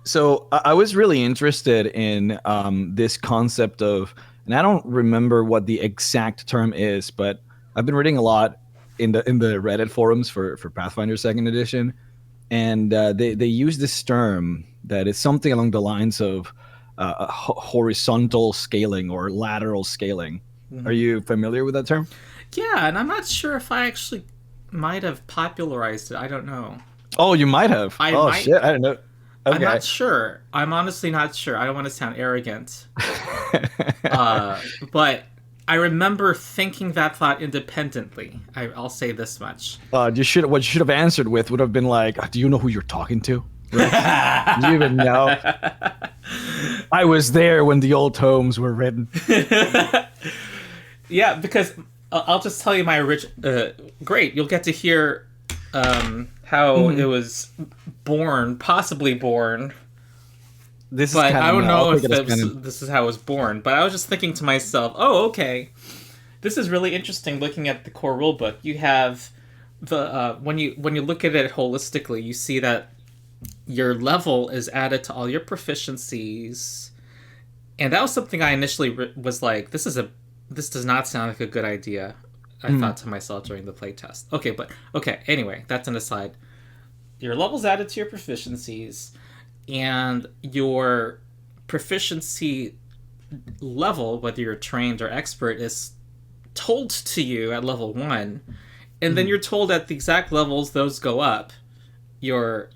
So I was really interested in this concept of, and I don't remember what the exact term is, but I've been reading a lot in the Reddit forums for Pathfinder Second Edition, and they use this term that is something along the lines of horizontal scaling or lateral scaling. Are Hmm. you familiar with that term? Yeah, and I'm not sure if I actually might have popularized it. I don't know. Oh, you might have. I Oh might. shit, I don't know. I'm not Okay. sure. I'm honestly not sure. I don't want to sound arrogant. But I remember thinking that thought independently. I'll say this much. You should what you should have answered with would have been like, "Do you know who you're talking to, Rex? Do you even know? I was there when the old tomes were written." Yeah, because I'll just tell you my original. Great, you'll get to hear how it Mhm. was born, possibly born, This is but I canon don't now. I'll know take if it as this, canon. this is how it was born. But I was just thinking to myself, oh, okay, this is really interesting. Looking at the core rulebook, you have the when you look at it holistically, you see that your level is added to all your proficiencies, and that was something I initially was like, this does not sound like a good idea. I Mhm. thought to myself during the playtest. Okay, but okay. Anyway, that's an aside. Your levels added to your proficiencies, and your proficiency level, whether you're trained or expert, is told to you at level one, and then Mhm. you're told at the exact levels those go up. Your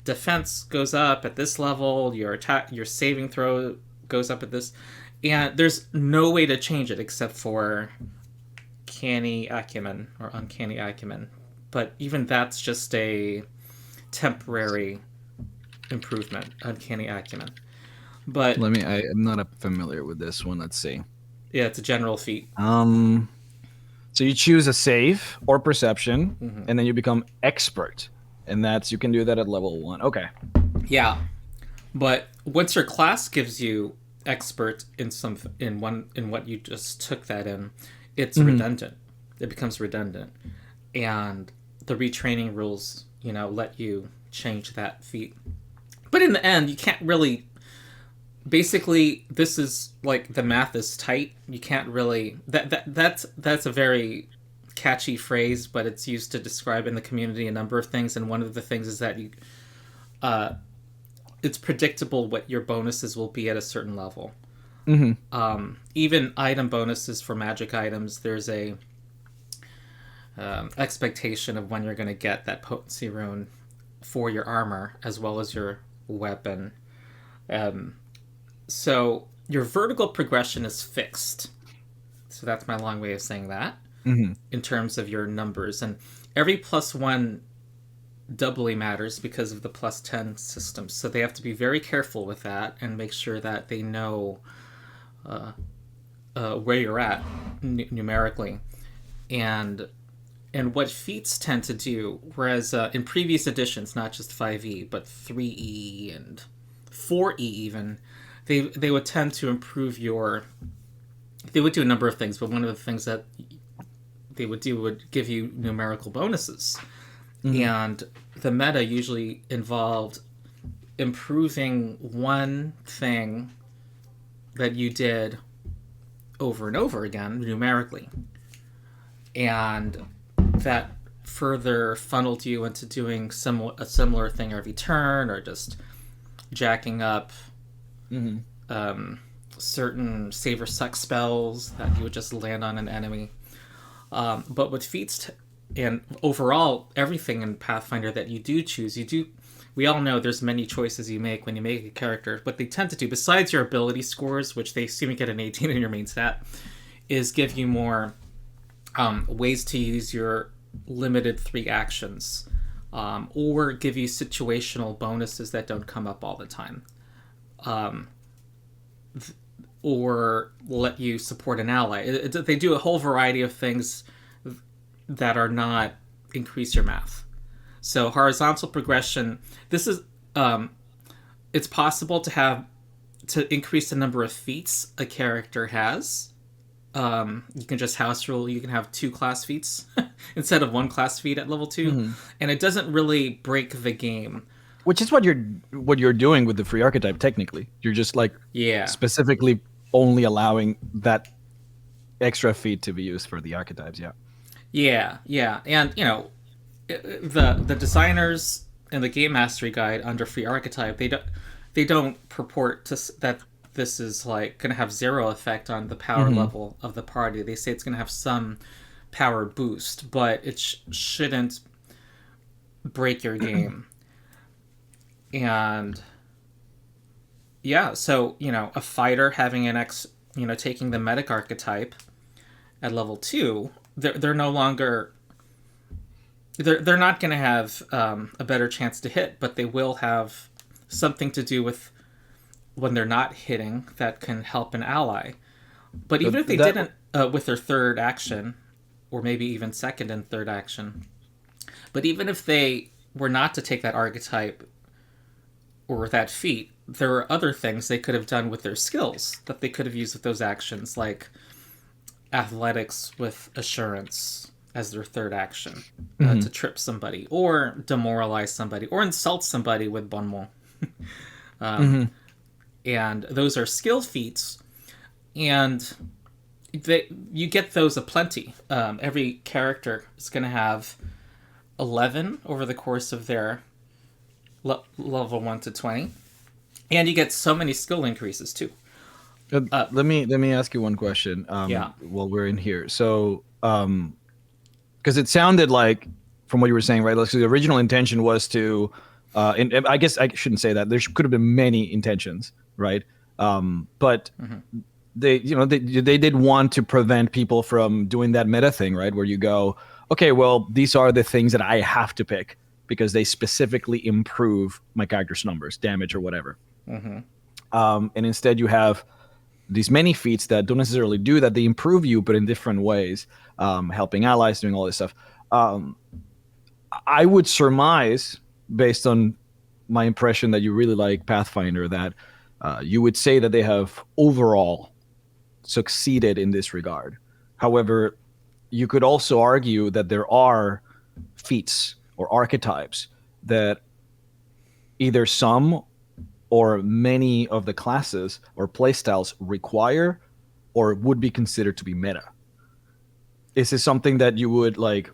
defense goes up at this level. Your attack, your saving throw goes up at this, and there's no way to change it except for canny acumen or uncanny acumen. But even that's just a temporary improvement, uncanny acumen. But Let me. I am not familiar with this one. Let's see. yeah, it's a general feat. Um. So you choose a save or perception, Hmm. and then you become expert, and that's you can do that at level one. Okay. Yeah, but once your class gives you expert in some in what you just took that in, it's Mhm. redundant. It becomes redundant, and the retraining rules, let you change that feat. But in the end, you can't really. Basically, this is like the math is tight. You can't really that's a very catchy phrase, but it's used to describe in the community a number of things. And one of the things is that uh, it's predictable what your bonuses will be at a certain level. Mhm. Even item bonuses for magic items, there's a expectation of when you're going to get that potency rune for your armor as well as your weapon. Um, so your vertical progression is fixed. So that's my long way of saying that Mhm. in terms of your numbers. And every plus one doubly matters because of the plus 10 system. So they have to be very careful with that and make sure that they know where you're at numerically. And what feats tend to do, whereas in previous editions, not just 5e, but 3e and 4e even, they would tend to improve your. They would do a number of things, but one of the things that they would do would give you numerical bonuses. Mhm. And the meta usually involved improving one thing that you did over and over again numerically. And that further funneled you into doing a similar thing every turn, or just jacking up Mhm. um, certain save or suck spells that you would just land on an enemy. But with feats and overall everything in Pathfinder that you do choose, you do. We all know there's many choices you make when you make a character. What they tend to do, besides your ability scores, which they seem to get an 18 in your main stat, is give you more ways to use your limited three actions, or give you situational bonuses that don't come up all the time, or let you support an ally. They do a whole variety of things that are not increase your math. So horizontal progression. This is it's possible to increase the number of feats a character has. You can just house rule. You can have two class feats instead of one class feat at level two, Mhm. and it doesn't really break the game. which is what you're doing with the free archetype. Technically, you're just like Yeah. specifically only allowing that extra feat to be used for the archetypes. Yeah. Yeah, yeah, and the designers in the game mastery guide under free archetype, they don't purport that this is like going to have zero effect on the power Mm-hmm. level of the party. They say it's going to have some power boost, but it shouldn't break your game. And yeah, so a fighter having an taking the medic archetype at level 2, they're no longer they're not going to have a better chance to hit, but they will have something to do with when they're not hitting that can help an ally. But even if they That didn't with their third action, or maybe even second and third action, but even if they were not to take that archetype or that feat, there are other things they could have done with their skills that they could have used with those actions, like athletics with assurance as their third action, to trip somebody or demoralize somebody or insult somebody with bon mot. mhm. And those are skill feats, and you get those aplenty. Every character is going to have 11 over the course of their level 1 to 20, and you get so many skill increases too. Let me ask you one question. Yeah. While we're in here, so because it sounded like from what you were saying, right? Like, so the original intention was to, and I guess I shouldn't say that. There could have been many intentions, right? But they did want to prevent people from doing that meta thing, right? Where you go, okay, well, these are the things that I have to pick because they specifically improve my character's numbers, damage, or whatever. And instead, you have these many feats that don't necessarily do that. They improve you, but in different ways, helping allies, doing all this stuff. I would surmise, based on my impression that you really like Pathfinder, that you would say that they have overall succeeded in this regard. However, you could also argue that there are feats or archetypes that either some or many of the classes or playstyles require or would be considered to be meta. Is this something that you would like?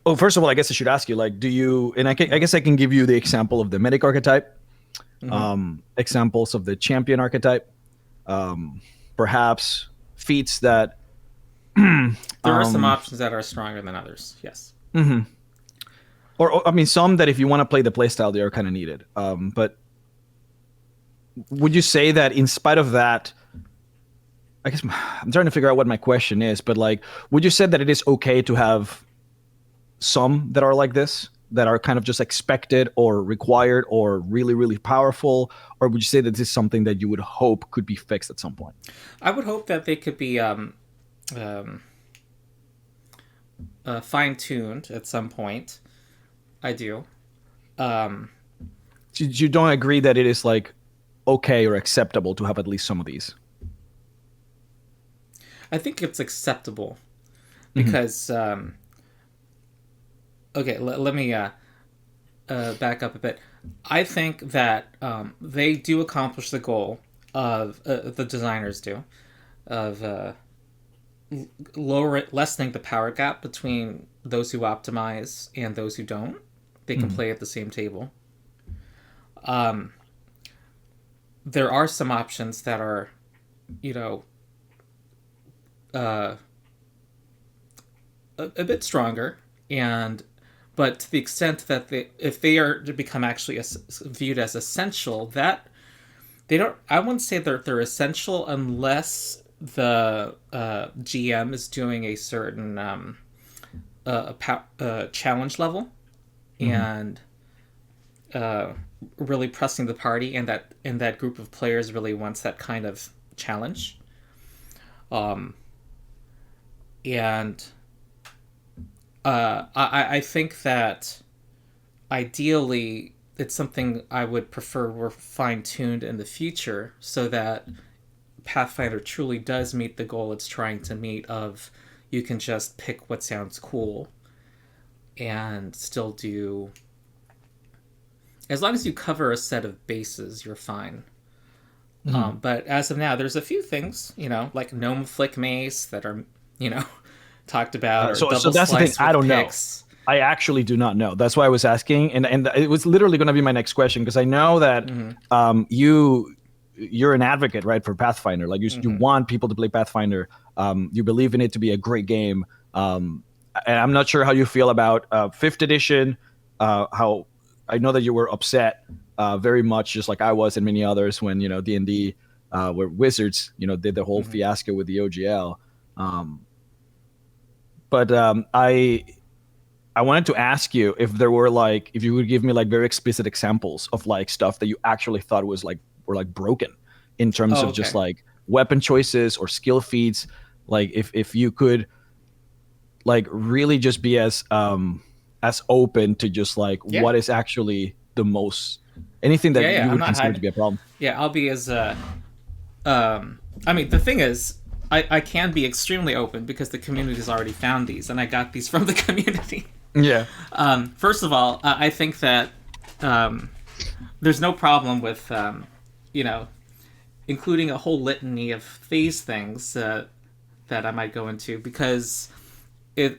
Oh, first of all, I guess I should ask you, like, do you, and I guess I can give you the example of the medic archetype, examples of the champion archetype, perhaps feats that, There are some options that are stronger than others. Yes. or I mean, some that if you want to play the playstyle, they are kind of needed. But would you say that in spite of that, I guess I'm trying to figure out what my question is, but like, would you say that it is okay to have some that are like this, that are kind of just expected or required or really, really powerful? Or would you say that this is something that you would hope could be fixed at some point? I would hope that they could be fine tuned at some point. I do. You don't agree that it is like okay or acceptable to have at least some of these? I think it's acceptable because okay, let me back up a bit. I think that they do accomplish the goal of the designers do of lessening the power gap between those who optimize and those who don't. They can play at the same table. There are some options that are, a bit stronger, but to the extent that if they are to become actually viewed as essential, that they don't. I wouldn't say that they're essential unless the GM is doing a certain challenge level and really pressing the party, and that group of players really wants that kind of challenge. And I think that ideally it's something I would prefer were fine-tuned in the future so that Pathfinder truly does meet the goal it's trying to meet of you can just pick what sounds cool and still do as long as you cover a set of bases, you're fine. Mhm. But as of now, there's a few things, like Gnome flickmace that are, you know, talked about, or So double that's the thing. slice I with don't know. picks. I actually do not know. That's why I was asking, and it was literally going to be my next question because I know that Mm-hmm. you're an advocate, right, for Pathfinder. Like you Mm-hmm. want people to play Pathfinder. You believe in it to be a great game. And I'm not sure how you feel about fifth edition. How I know that you were upset very much, just like I was and many others, when D&D where Wizards did the whole Mm-hmm. fiasco with the OGL. Um, but I wanted to ask you if there were like if you would give me like very explicit examples of like stuff that you actually thought was like were like broken in terms Oh, of just okay. like weapon choices or skill feats. Like if you could like really just be as open to just like Yeah. what is actually the most anything Yeah, that yeah. you I'm would not consider to hiding. be a problem. Yeah, I'll be as I mean, the thing is, I can be extremely open because the community's already found these, and I got these from the community. Yeah. First of all, I think that um, there's no problem with, you know, including a whole litany of phase things that I might go into because it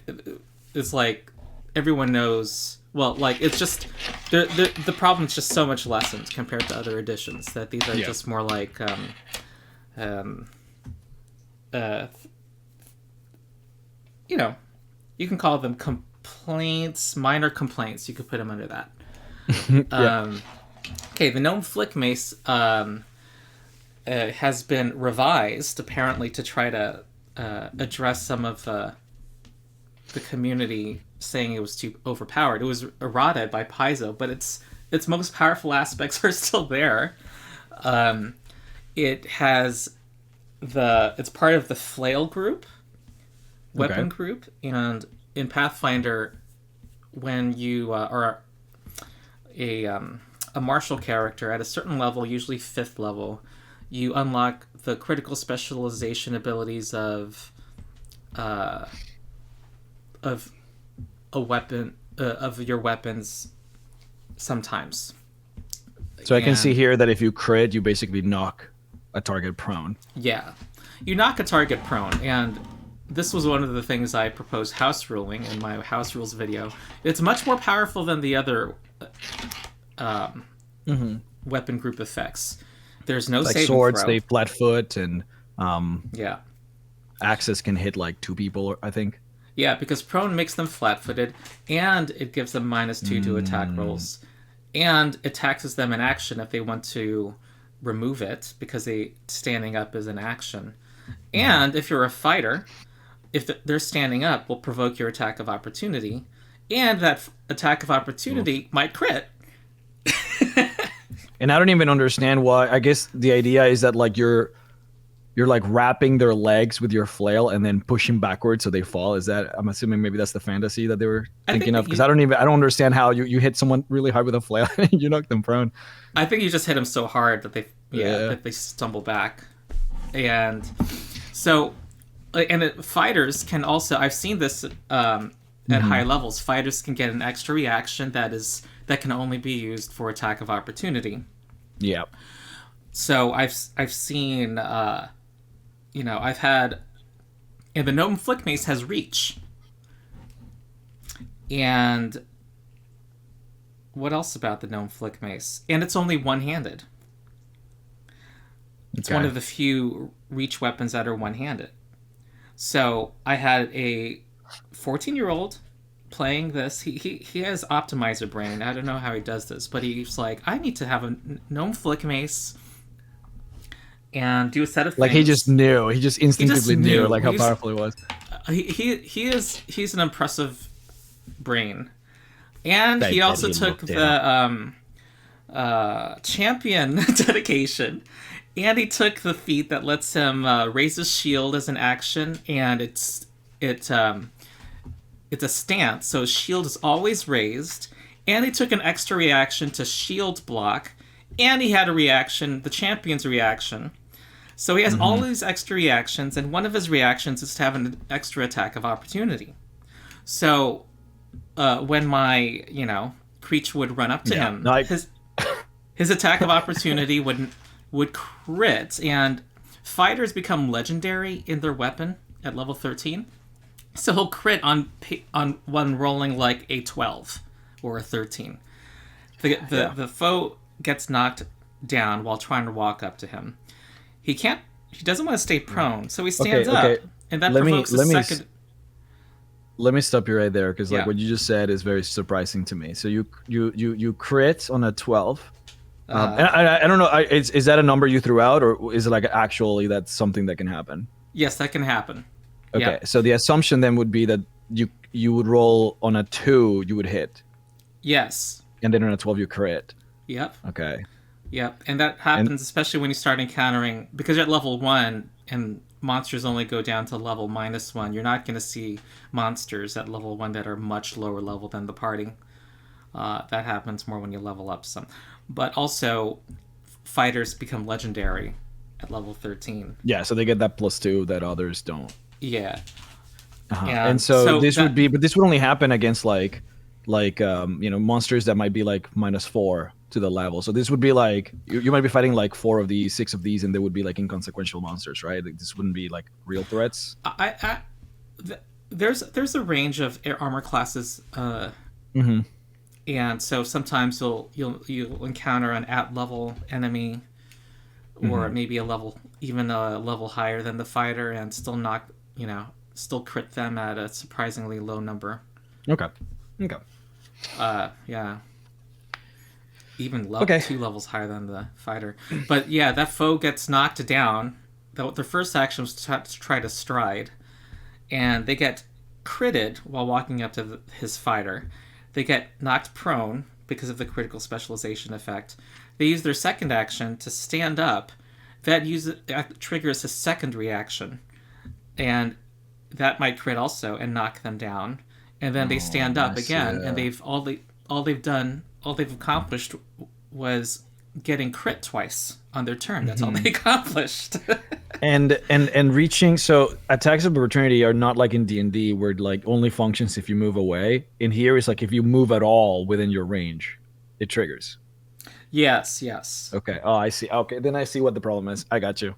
it's like everyone knows. Well, like it's just the problem's just so much lessened compared to other editions that these are Yeah. just more like um, uh, you know, you can call them complaints, minor complaints. You could put them under that. Yeah. Um, okay, the Gnome Flick Mace has been revised apparently to try to address some of the community saying it was too overpowered. It was eroded by Paizo, but its most powerful aspects are still there. It has it's part of the flail group, Okay. weapon group, and in Pathfinder, when you are a martial character at a certain level, usually fifth level, you unlock the critical specialization abilities uh, of a weapon of your weapons sometimes. So I can see And here that if you crit, you basically knock a target prone. yeah, you knock a target prone, and this was one of the things I proposed house ruling in my house rules video. It's much more powerful than the other um, Mm-hmm. weapon group effects. There's no Like saving swords, throw. they flat foot, and Yeah. axes can hit like two people, I think. Yeah, because prone makes them flat footed, and it gives them -2 to attack Mm, rolls. And it taxes them in action if they want to remove it, because they standing up is an action. mhm. And if you're a fighter, if they're standing up, will provoke your attack of opportunity, and that attack of Oof. opportunity might crit. And I don't even understand why. I guess the idea is that like you're like wrapping their legs with your flail and then pushing backwards so they fall. Is that I'm assuming maybe that's the fantasy that they were I think thinking of? that Because you, I don't understand how you hit someone really hard with a flail and you knock them prone. I think you just hit them so hard that Yeah. they stumble back, and so fighters can also. I've seen this at high Hmm. levels. Fighters can get an extra reaction that can only be used for attack of opportunity. Yeah. So I've seen I've had and the gnome flick mace has reach, and what else about the gnome flick mace? And it's only one handed. It's one Okay. of the few reach weapons that are one handed. So I had a 14-year-old playing this. He has optimizer brain. I don't know how he does this, but he's like, I need to have a gnome flick mace and do a set of Like he just things. knew. He just He just instinctively knew knew. like how powerful it was. He's an impressive brain, and I he bet also he took looked it up. the champion dedication, and he took the feat that lets him raise his shield as an action, and it's a stance, so his shield is always raised, and he took an extra reaction to shield block, and he had a reaction, the champion's reaction. So he has all Hmm. these extra reactions, and one of his reactions is to have an extra attack of opportunity. So when my creature would run up to Yeah. him, No, I, His attack of opportunity would crit, and fighters become legendary in their weapon at level 13. So he'll crit on one rolling like a 12 or a 13. The foe gets knocked down while trying to walk up to him. He doesn't want to stay prone, so he stands up, and that provokes a second. Let me stop you right there, because like Yeah. what you just said is very surprising to me. So you crit on a 12. And I don't know. Is that a number you threw out, or is it like actually that's something that can happen? Yes, that can happen. Okay, Yeah. so the assumption then would be that you would roll on a 2, you would hit, Yes. and then on a 12 you crit. Yep. Okay. Yep. And that happens especially when you start encountering, because you're at level 1 and monsters only go down to level -1. You're not going to see monsters at level 1 that are much lower level than the party. That happens more when you level up some. But also, fighters become legendary at level 13. Yeah, so they get that +2 that others don't. Yeah. And so this would be, but this would only happen against like monsters that might be like -4 to the level. So this would be like you might be fighting like 4 of these, 6 of these, and they would be like inconsequential monsters, right? Like, this wouldn't be like real threats. There's a range of armor classes, and so sometimes you'll encounter an at-level enemy, or maybe a level higher than the fighter, and still crit them at a surprisingly low number. Okay. Yeah. Even 2 levels higher than the fighter. But yeah, that foe gets knocked down. Their first action was to try to stride, and they get critted while walking up to his fighter. They get knocked prone because of the critical specialization effect. They use their second action to stand up. That triggers his second reaction, and that might crit also and knock them down. And then they stand up again, and all they've accomplished was getting crit twice on their turn. That's all they accomplished. and reaching, so attacks of opportunity are not like in D&D where it like only functions if you move away. In here, it's like if you move at all within your range, it triggers. Yes. Okay. Oh, I see. Okay, then I see what the problem is. I got you.